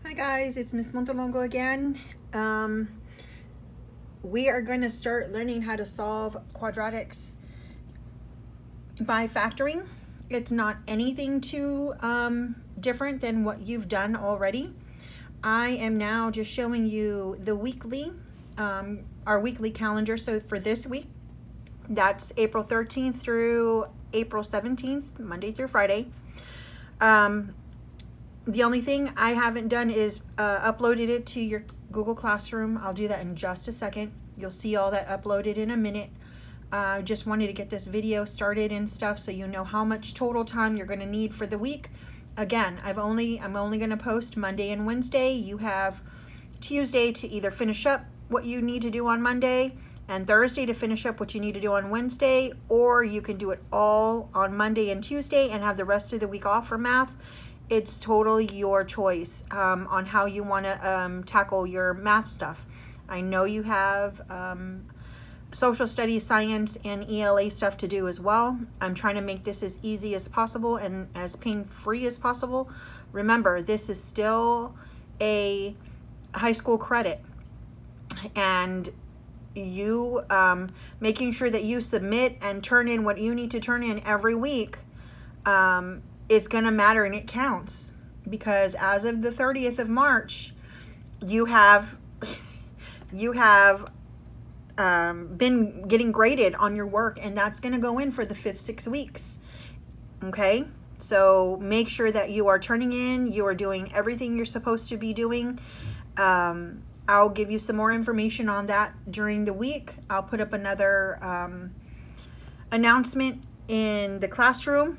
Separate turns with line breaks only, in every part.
Hi guys, it's Miss Montalongo again. We are going to start learning how to solve quadratics by factoring. It's not anything too different than what you've done already. I am now just showing you the weekly, our weekly calendar. So for this week, that's April 13th through April 17th, Monday through Friday. The only thing I haven't done is uploaded it to your Google Classroom. I'll do that in just a second. You'll see all that uploaded in a minute. Just wanted to get this video started and stuff so you know how much total time you're going to need for the week. Again, I'm only going to post Monday and Wednesday. You have Tuesday to either finish up what you need to do on Monday and Thursday to finish up what you need to do on Wednesday, or you can do it all on Monday and Tuesday and have the rest of the week off for math. It's totally your choice on how you want to tackle your math stuff. I know you have social studies, science, and ELA stuff to do as well. I'm trying to make this as easy as possible and as pain-free as possible. Remember, this is still a high school credit, and you making sure that you submit and turn in what you need to turn in every week is going to matter, and it counts, because as of the 30th of March, you have been getting graded on your work, and that's going to go in for the 6 weeks. Okay, so make sure that you are turning in, you are doing everything you're supposed to be doing. I'll give you some more information on that during the week. I'll put up another announcement in the classroom,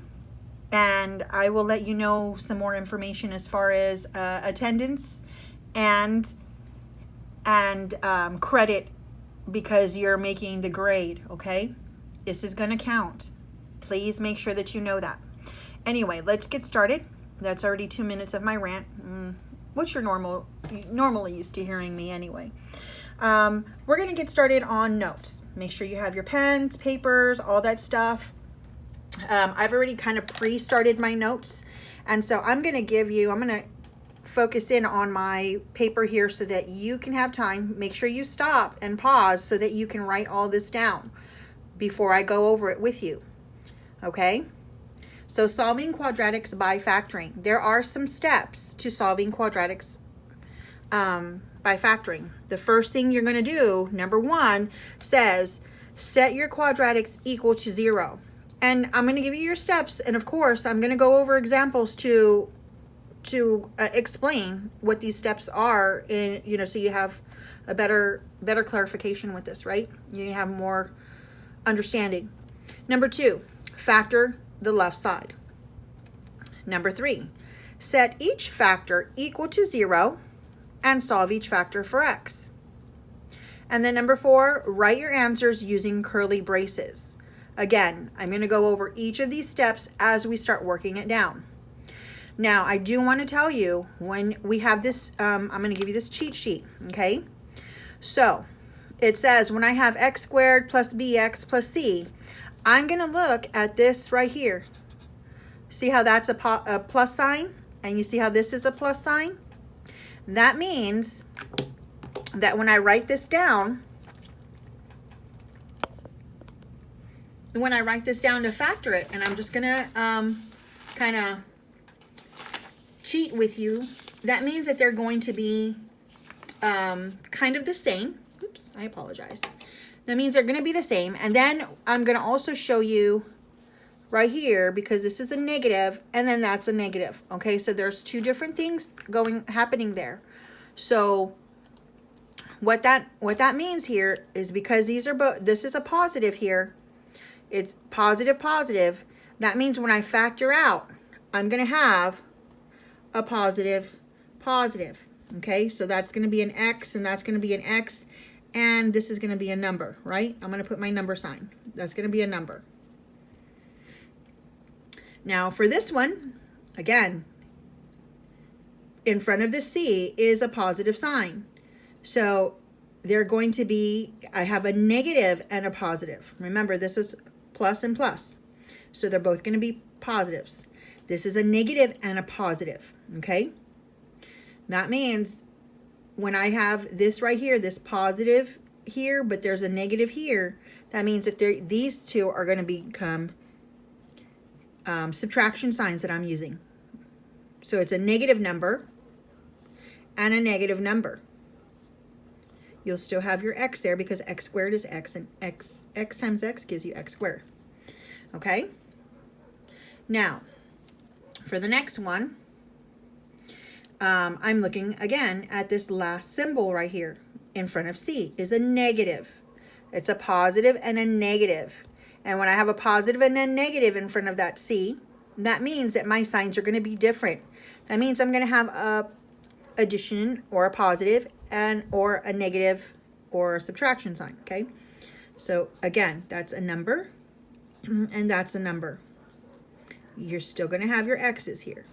and I will let you know some more information as far as attendance and credit, because you're making the grade. Okay, this is going to count. Please make sure that you know that. Anyway, let's get started. That's already 2 minutes of my rant, which you're normally used to hearing me anyway. We're going to get started on notes. Make sure you have your pens, papers, all that stuff. I've already kind of pre-started my notes, and so I'm going to focus in on my paper here so that you can have time. Make sure you stop and pause so that you can write all this down before I go over it with you. Okay? So solving quadratics by factoring. There are some steps to solving quadratics by factoring. The first thing you're going to do, number 1, says set your quadratics equal to 0. And I'm going to give you your steps, and of course I'm going to go over examples to explain what these steps are, in so you have a better clarification with this, right? You have more understanding. Number 2, factor the left side. Number 3, set each factor equal to 0 and solve each factor for x. And then number 4, write your answers using curly braces. Again, I'm going to go over each of these steps as we start working it down. Now, I do want to tell you, when we have this, I'm going to give you this cheat sheet, okay? So, it says when I have x squared plus bx plus c, I'm going to look at this right here. See how that's a plus sign? And you see how this is a plus sign? That means that when I write this down, to factor it, and I'm just going to kind of cheat with you, that means that they're going to be kind of the same. Oops, I apologize. That means they're going to be the same. And then I'm going to also show you right here, because this is a negative and then that's a negative. Okay, so there's 2 different things happening there. So what that means here is, because these are both, this is a positive here, it's positive positive, that means when I factor out, I'm going to have a positive positive. Okay, so that's going to be an x, and that's going to be an x, and this is going to be a number, right? I'm going to put my number sign. That's going to be a number. Now for this one, again, in front of the c is a positive sign. So they're going to be, I have a negative and a positive. Remember, this is plus and plus. So they're both going to be positives. This is a negative and a positive, okay? That means when I have this right here, this positive here, but there's a negative here, that means that these two are going to become subtraction signs that I'm using. So it's a negative number and a negative number. You'll still have your x there because x squared is x, and x times x gives you x squared. Okay? Now, for the next one, I'm looking again at this last symbol right here in front of C is a negative. It's a positive and a negative. And when I have a positive and a negative in front of that C, that means that my signs are going to be different. That means I'm going to have a addition or a positive and or a negative or a subtraction sign, okay? So again, that's a number and that's a number. You're still going to have your x's here.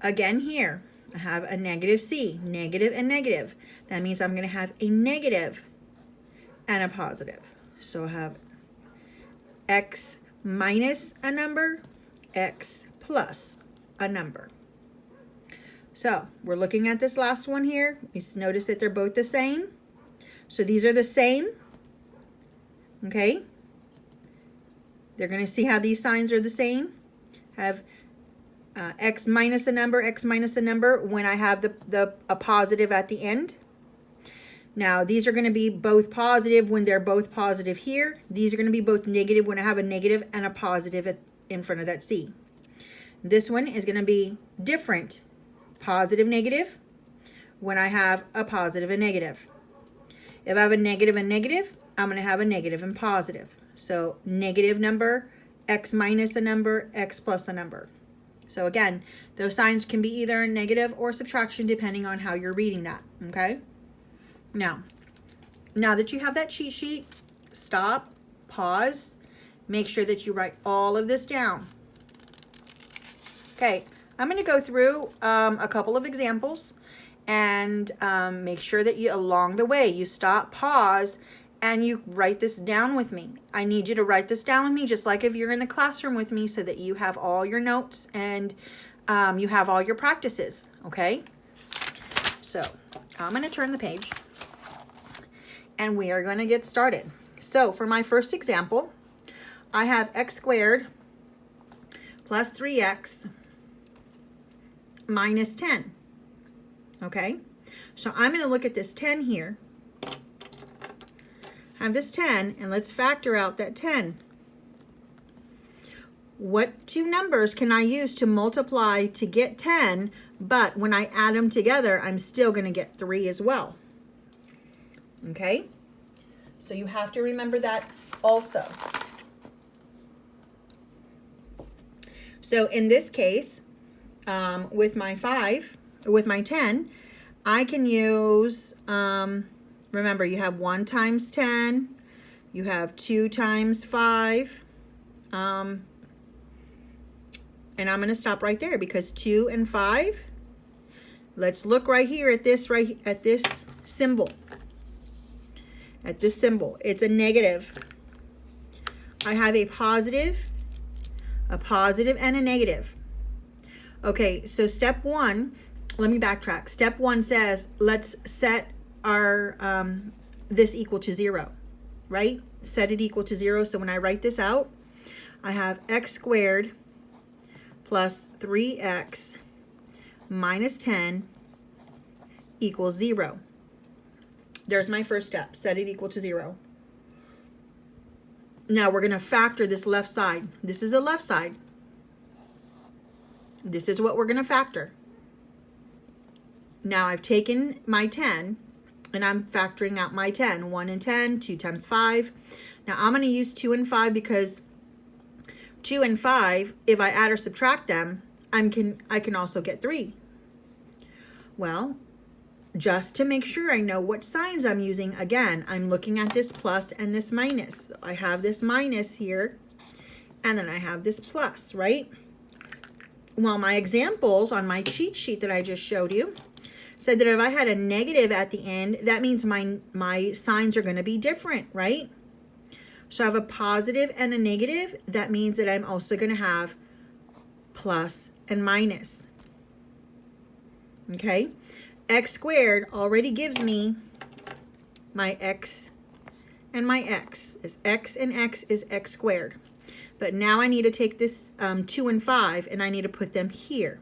Again here, I have a negative C, negative and negative. That means I'm going to have a negative and a positive. So I have x minus a number, x plus a number. So we're looking at this last one here. You notice that they're both the same. So these are the same. Okay. They're going to see how these signs are the same. Have x minus a number, x minus a number when I have a positive at the end. Now these are going to be both positive when they're both positive here. These are going to be both negative when I have a negative and a positive in front of that C. This one is going to be different. Positive, negative, when I have a positive and negative. If I have a negative and negative, I'm going to have a negative and positive. So negative number, x minus a number, x plus a number. So again, those signs can be either negative or subtraction depending on how you're reading that, okay? Now that you have that cheat sheet, stop, pause, make sure that you write all of this down. Okay. I'm going to go through a couple of examples and make sure that you, along the way, you stop, pause, and you write this down with me. I need you to write this down with me just like if you're in the classroom with me so that you have all your notes and you have all your practices, okay? So I'm going to turn the page and we are going to get started. So for my first example, I have x squared plus 3x minus 10. Okay, so I'm going to look at this 10 here. Have this 10, and let's factor out that 10. What two numbers can I use to multiply to get 10, but when I add them together, I'm still going to get 3 as well? Okay, so you have to remember that also. So in this case, with my 10, I can use, remember you have 1 times 10, you have 2 times 5, and I'm going to stop right there because 2 and 5, let's look right here at this, symbol. At this symbol, it's a negative. I have a positive, and a negative. Okay, so step 1, let me backtrack. Step 1 says, let's set our, this equal to 0, right? Set it equal to 0. So when I write this out, I have x squared plus 3x minus 10 equals 0. There's my first step, set it equal to 0. Now we're going to factor this left side. This is a left side. This is what we're going to factor. Now I've taken my 10 and I'm factoring out my 10. 1 and 10, 2 times 5. Now I'm going to use 2 and 5 because 2 and 5, if I add or subtract them, I can also get 3. Well, just to make sure I know what signs I'm using, again, I'm looking at this plus and this minus. I have this minus here, and then I have this plus, right? Well, my examples on my cheat sheet that I just showed you said that if I had a negative at the end, that means my signs are going to be different, right? So I have a positive and a negative. That means that I'm also going to have plus and minus. okay? X squared already gives me my x and my x. Is x and x is x squared. But now I need to take this 2 and 5 and I need to put them here.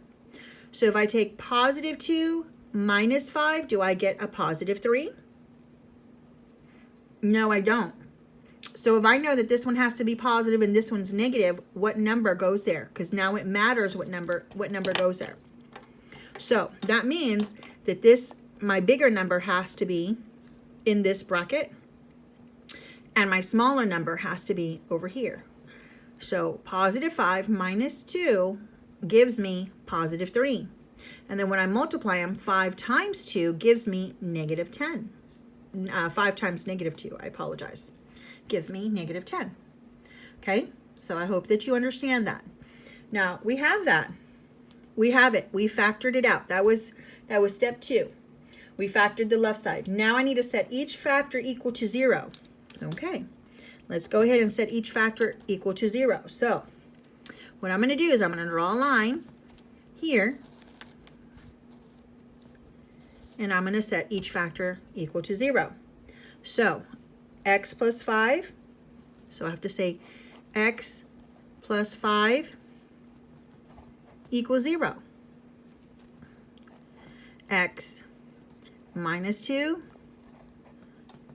So if I take positive 2 minus 5, do I get a positive 3? No, I don't. So if I know that this one has to be positive and this one's negative, what number goes there? Because now it matters what number goes there. So that means that this, my bigger number has to be in this bracket and my smaller number has to be over here. So positive 5 minus 2 gives me positive 3. And then when I multiply them, 5 times 2 gives me negative 10. 5 times negative 2, I apologize, gives me negative 10. Okay, so I hope that you understand that. Now we have that. We have it. We factored it out. That was step 2. We factored the left side. Now I need to set each factor equal to 0. Okay, let's go ahead and set each factor equal to 0. So what I'm going to do is I'm going to draw a line here. And I'm going to set each factor equal to 0. So x plus 5. So I have to say x plus 5 equals 0. X minus 2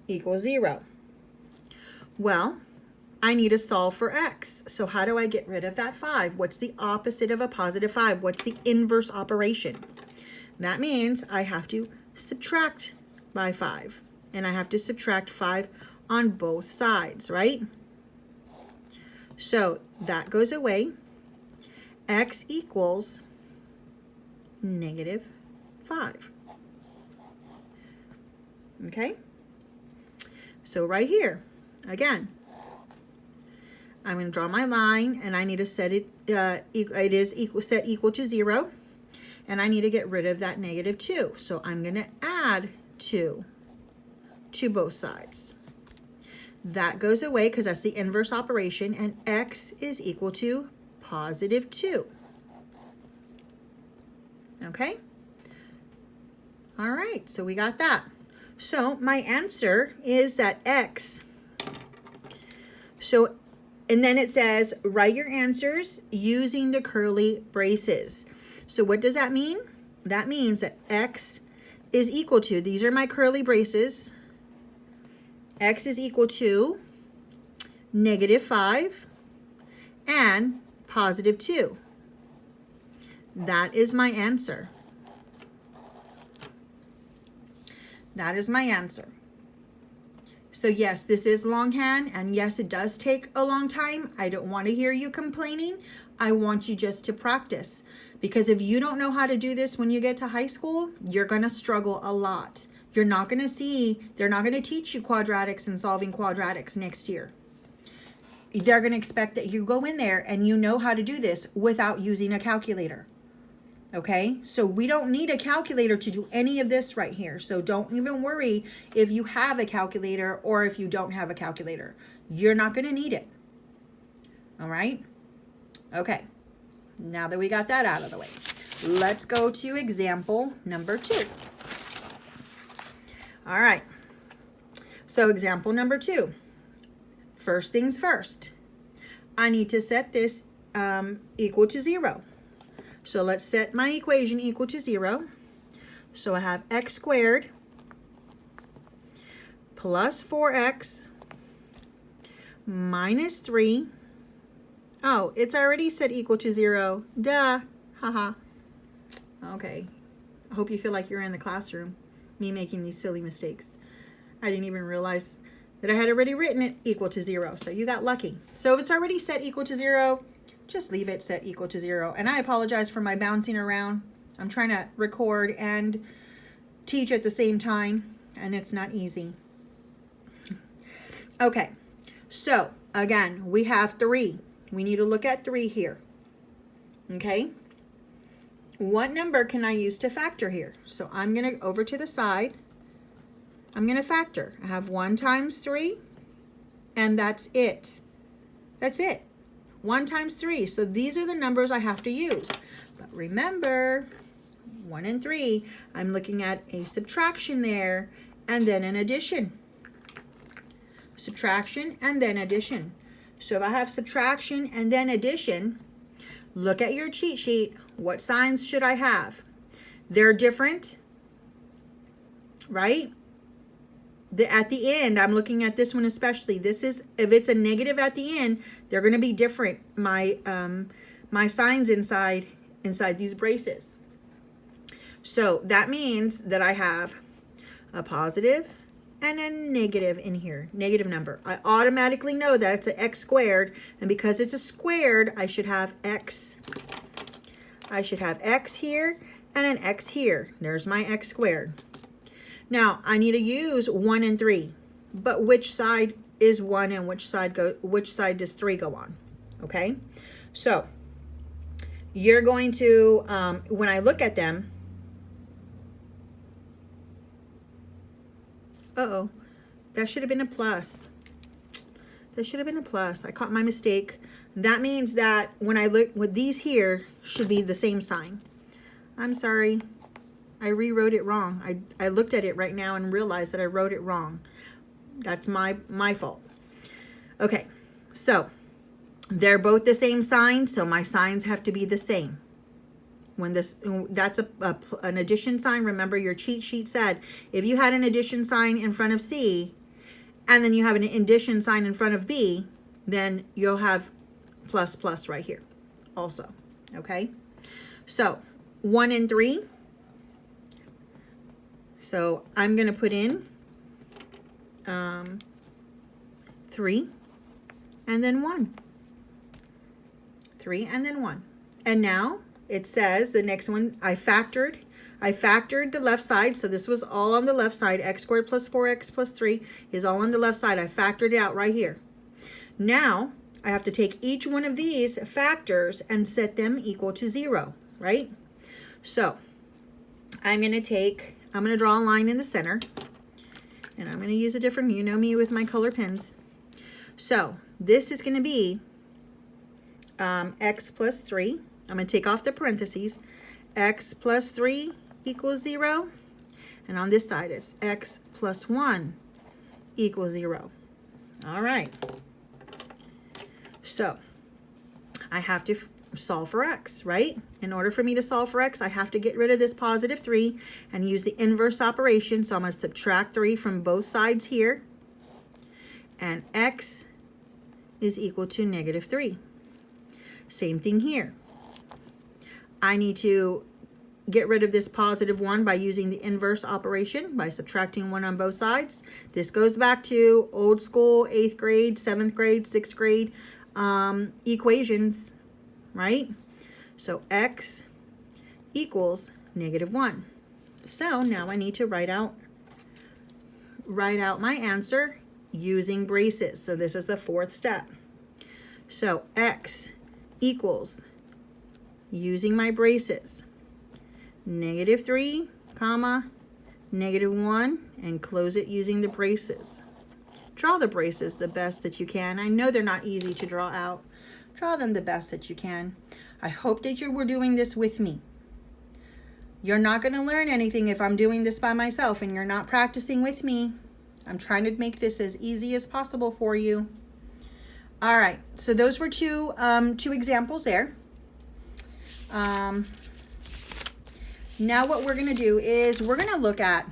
equals 0. Well, I need to solve for x. So how do I get rid of that 5? What's the opposite of a positive 5? What's the inverse operation? That means I have to subtract by 5. And I have to subtract 5 on both sides, right? So that goes away. X equals negative 5. Okay? So right here, again, I'm going to draw my line and I need to set it, set equal to 0. And I need to get rid of that negative 2. So I'm going to add 2 to both sides. That goes away because that's the inverse operation. And x is equal to positive 2. Okay? All right, so we got that. So my answer is that x. So, and then it says, write your answers using the curly braces. So what does that mean? That means that x is equal to, these are my curly braces, x is equal to negative 5 and positive 2. That is my answer. That is my answer. So yes, this is longhand, and yes, it does take a long time. I don't want to hear you complaining. I want you just to practice. Because if you don't know how to do this when you get to high school, you're going to struggle a lot. You're not going to see, they're not going to teach you quadratics and solving quadratics next year. They're going to expect that you go in there and you know how to do this without using a calculator. Okay, so we don't need a calculator to do any of this right here. So don't even worry if you have a calculator or if you don't have a calculator. You're not going to need it. All right? Okay. Now that we got that out of the way, let's go to example number 2. All right. So example number 2. First things first. I need to set this equal to 0. So let's set my equation equal to 0. So I have x squared plus 4x minus 3. Oh, it's already set equal to 0. Duh. Haha. Okay. I hope you feel like you're in the classroom. Me making these silly mistakes. I didn't even realize that I had already written it equal to 0. So you got lucky. So if it's already set equal to 0, just leave it set equal to 0. And I apologize for my bouncing around. I'm trying to record and teach at the same time, and it's not easy. Okay. So again, we have 3. We need to look at 3 here. Okay? What number can I use to factor here? So I'm going to, over to the side, I'm going to factor. I have 1 times 3, and that's it. That's it. 1 times 3. So these are the numbers I have to use. But remember, 1 and 3, I'm looking at a subtraction there and then an addition. Subtraction and then addition. So if I have subtraction and then addition, look at your cheat sheet. What signs should I have? They're different, right? At the end, I'm looking at this one especially. This is, if it's a negative at the end, they're going to be different. My signs inside these braces. So that means that I have a positive and a negative in here, negative number. I automatically know that it's an x squared, and because it's a squared, I should have x. I should have x here and an x here. There's my x squared. Now I need to use 1 and 3, but which side is 1 and which side does 3 go on? Okay, so you're going to when I look at them, uh-oh, that should have been a plus. That should have been a plus. I caught my mistake. That means that when I look with these here should be the same sign. I'm sorry. I rewrote it wrong. I looked at it right now and realized that I wrote it wrong. That's my fault. Okay, so they're both the same sign, so my signs have to be the same. When that's an addition sign, remember your cheat sheet said if you had an addition sign in front of C and then you have an addition sign in front of B, then you'll have plus plus right here also. Okay, so 1 and 3. So I'm going to put in 3 and then 1. 3 and then 1. And now it says the next one, I factored the left side. So this was all on the left side. X squared plus 4x plus 3 is all on the left side. I factored it out right here. Now I have to take each one of these factors and set them equal to 0, right? So I'm going to draw a line in the center, and I'm going to use a different, you know me with my color pens. So this is going to be x plus 3. I'm going to take off the parentheses. X plus 3 equals 0. And on this side, it's x plus 1 equals 0. All right. So I have to solve for x, right? In order for me to solve for x, I have to get rid of this positive 3 and use the inverse operation. So I'm going to subtract 3 from both sides here. And x is equal to negative 3. Same thing here. I need to get rid of this positive 1 by using the inverse operation, by subtracting 1 on both sides. This goes back to old school 8th grade, 7th grade, 6th grade equations, right? So x equals negative 1. So now I need to write out my answer using braces. So this is the 4th step. So x equals, using my braces, negative 3, comma, negative 1, and close it using the braces. Draw the braces the best that you can. I know they're not easy to draw out. Draw them the best that you can. I hope that you were doing this with me. You're not going to learn anything if I'm doing this by myself and you're not practicing with me. I'm trying to make this as easy as possible for you. All right, so those were two examples there. Now what we're going to do is we're going to look at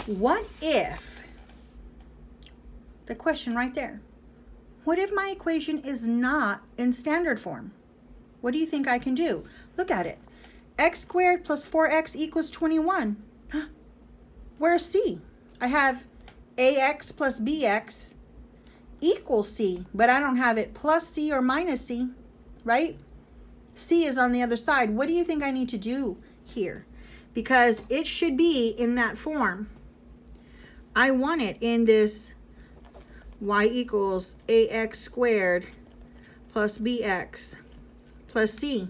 what if, the question right there, what if my equation is not in standard form? What do you think I can do? Look at it. X squared plus 4x equals 21. Where's C? I have ax plus bx equals C, but I don't have it plus C or minus C, right? C is on the other side. What do you think I need to do here? Because it should be in that form. I want it in this y equals ax squared plus bx plus C.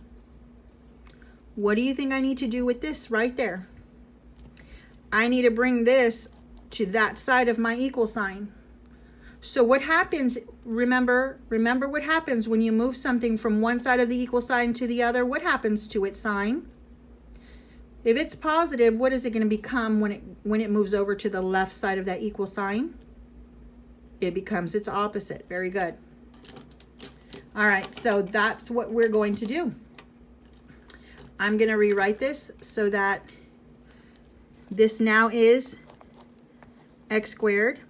What do you think I need to do with this right there? I need to bring this to that side of my equal sign. So what happens, remember what happens when you move something from one side of the equal sign to the other? What happens to its sign? If it's positive, what is it going to become when it moves over to the left side of that equal sign? It becomes its opposite. Very good. All right, so that's what we're going to do. I'm going to rewrite this so that this now is x squared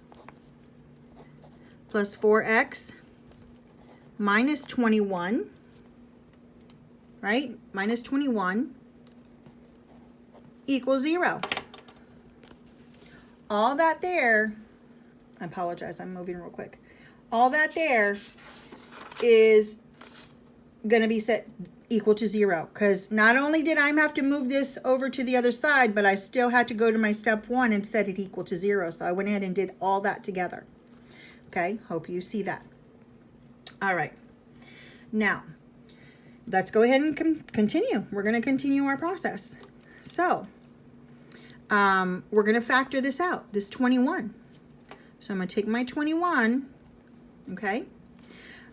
plus 4x minus 21, right? Minus 21 equals 0. All that there, I apologize, I'm moving real quick. All that there is going to be set equal to 0, because not only did I have to move this over to the other side, but I still had to go to my step 1 and set it equal to 0. So I went ahead and did all that together. Okay, hope you see that. All right, now let's go ahead and continue. We're going to continue our process. So we're going to factor this out, this 21. So I'm going to take my 21, okay,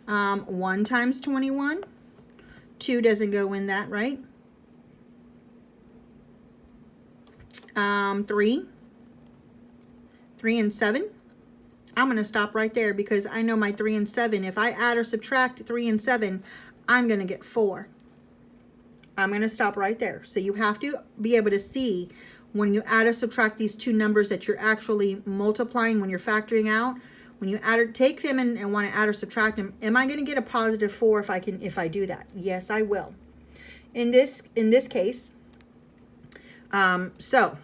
1 times 21, 2 doesn't go in that, right? 3 and 7. I'm going to stop right there because I know my 3 and 7. If I add or subtract 3 and 7, I'm going to get 4. I'm going to stop right there. So you have to be able to see when you add or subtract these two numbers that you're actually multiplying, when you're factoring out, when you add or take them and want to add or subtract them, am I going to get a positive 4 if I do that? Yes, I will. In this case, so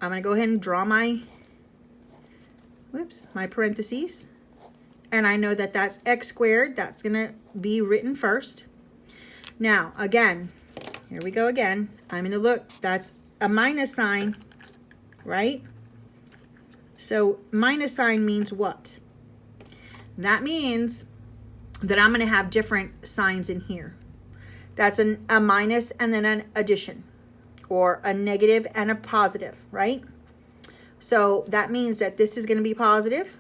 I'm going to go ahead and draw my parentheses, and I know that that's x squared. That's going to be written first. Now, again, here we go again. I'm going to look, that's a minus sign, right? So minus sign means what? That means that I'm going to have different signs in here. That's a minus and then an addition, or a negative and a positive, right? So that means that this is going to be positive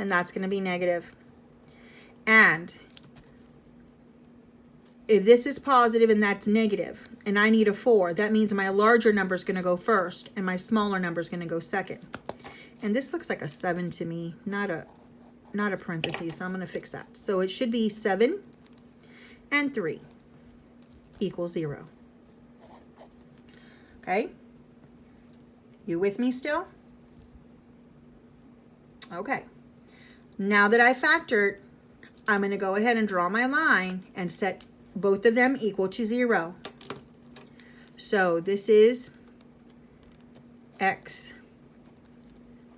and that's going to be negative. And if this is positive and that's negative, and I need a 4, that means my larger number is going to go first and my smaller number is going to go second. And this looks like a 7 to me, not a parenthesis, so I'm going to fix that. So it should be 7 and 3 equals 0. Okay? You with me still? Okay. Now that I factored, I'm going to go ahead and draw my line and set both of them equal to 0. So this is x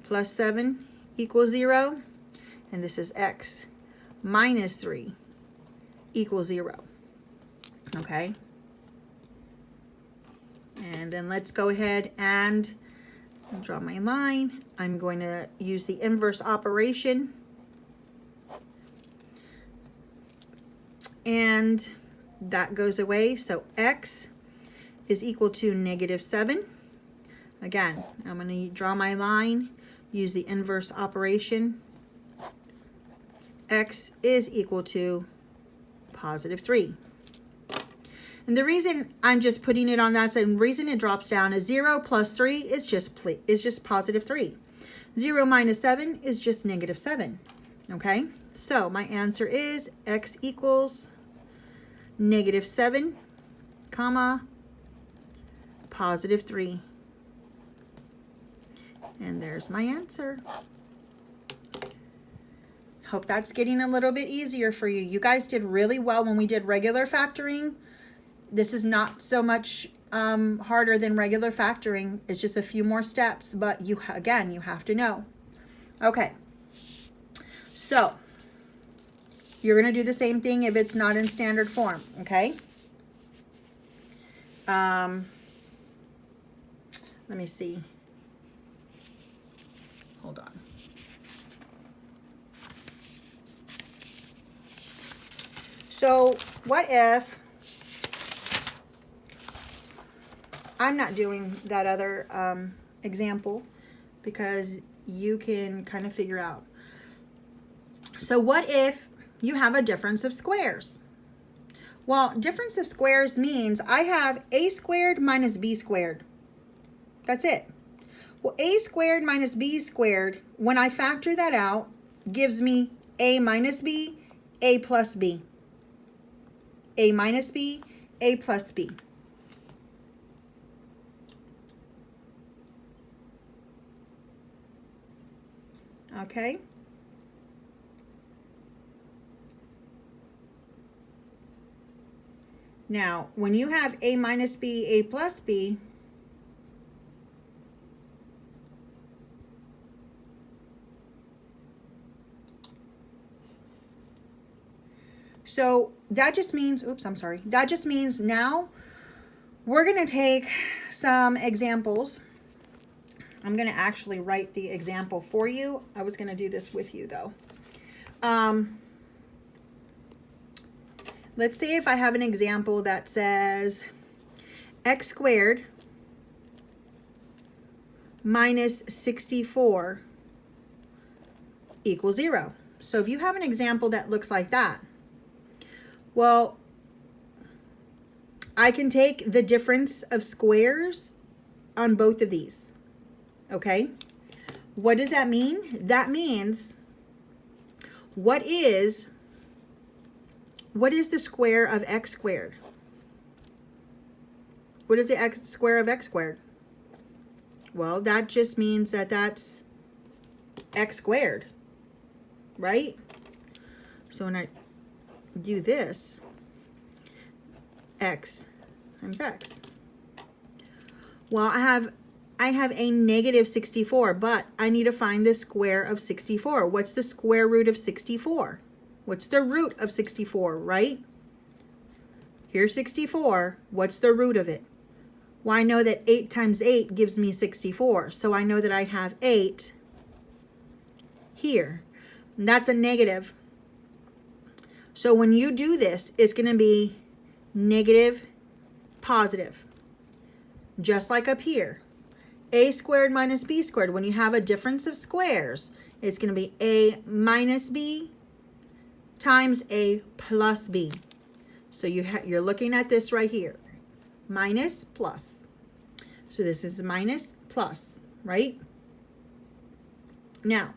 plus 7 equals 0, and this is x minus 3 equals 0. Okay? And then let's go ahead and draw my line. I'm going to use the inverse operation. And that goes away. So x is equal to negative 7. Again, I'm going to draw my line, use the inverse operation. X is equal to positive 3. And the reason I'm just putting it on that side, and the reason it drops down is 0 plus 3 is just positive 3. 0 minus 7 is just negative 7. Okay, so my answer is x equals negative 7, comma, positive 3. And there's my answer. Hope that's getting a little bit easier for you. You guys did really well when we did regular factoring. This is not so much harder than regular factoring. It's just a few more steps, but again, you have to know. Okay, so you're going to do the same thing if it's not in standard form, okay? Let me see. Hold on. So what if I'm not doing that other example because you can kind of figure out. So what if you have a difference of squares? Well, difference of squares means I have a squared minus b squared. That's it. Well, a squared minus b squared, when I factor that out, gives me a minus b, a plus b. A minus b, a plus b. Okay? Now, when you have a minus b, a plus b, so that just means, oops, I'm sorry. That just means now we're going to take some examples. I'm going to actually write the example for you. I was going to do this with you though. Let's say if I have an example that says x squared minus 64 equals 0. So if you have an example that looks like that, well, I can take the difference of squares on both of these. Okay? What does that mean? That means what is the square of x squared? What is the x square of x squared? Well, that just means that that's x squared, right? So when I do this, x times x. Well, I have a negative 64, but I need to find the square of 64. What's the square root of 64? What's the root of 64, right? Here's 64. What's the root of it? Well, I know that 8 times 8 gives me 64. So I know that I have 8 here. And that's a negative. So when you do this, it's going to be negative, positive. Just like up here. A squared minus b squared. When you have a difference of squares, it's going to be a minus b times a plus b. So you're looking at this right here. Minus, plus. So this is minus, plus, right? Now,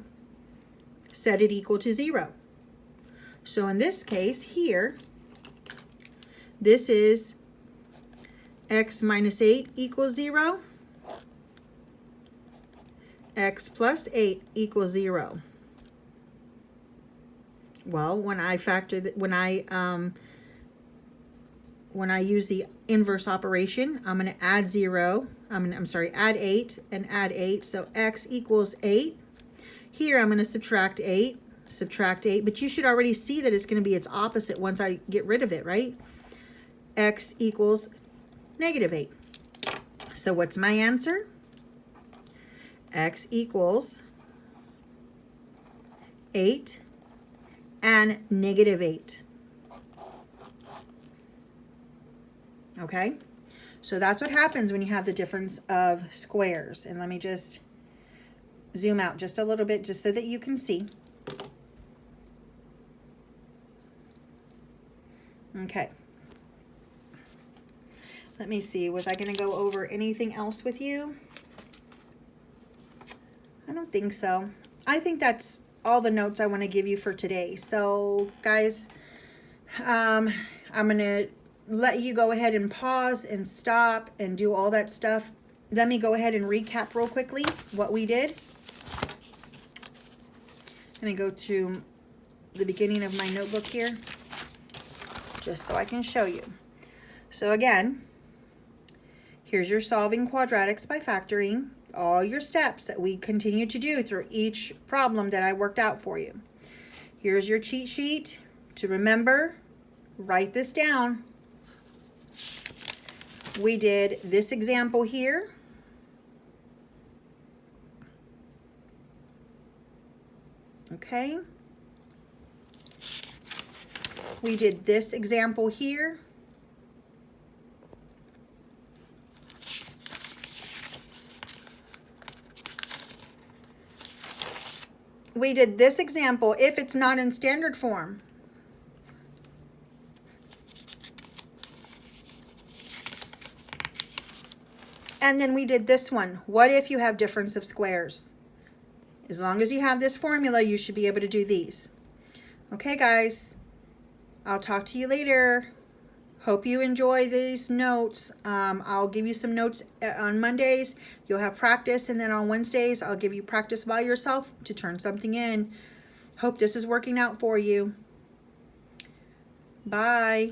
set it equal to 0. So in this case here, this is x minus 8 equals 0. X plus 8 equals 0. Well, when I factor that, when I use the inverse operation, I'm going to add 0. Add 8 and add 8. So x equals 8. Here I'm going to subtract 8, but you should already see that it's going to be its opposite once I get rid of it, right? X equals negative 8. So what's my answer? X equals 8 and negative 8. Okay, so that's what happens when you have the difference of squares. And let me just zoom out just a little bit just so that you can see. Okay. Let me see, was I going to go over anything else with you? I don't think so. I think that's all the notes I want to give you for today. So, guys, I'm going to let you go ahead and pause and stop and do all that stuff. Let me go ahead and recap real quickly what we did. Let me go to the beginning of my notebook here, just so I can show you. So again, here's your solving quadratics by factoring. All your steps that we continue to do through each problem that I worked out for you. Here's your cheat sheet to remember. Write this down. We did this example here. Okay. We did this example here. We did this example if it's not in standard form. And then we did this one. What if you have difference of squares? As long as you have this formula, you should be able to do these. Okay, guys. I'll talk to you later. Hope you enjoy these notes. I'll give you some notes on Mondays. You'll have practice, and then on Wednesdays, I'll give you practice by yourself to turn something in. Hope this is working out for you. Bye.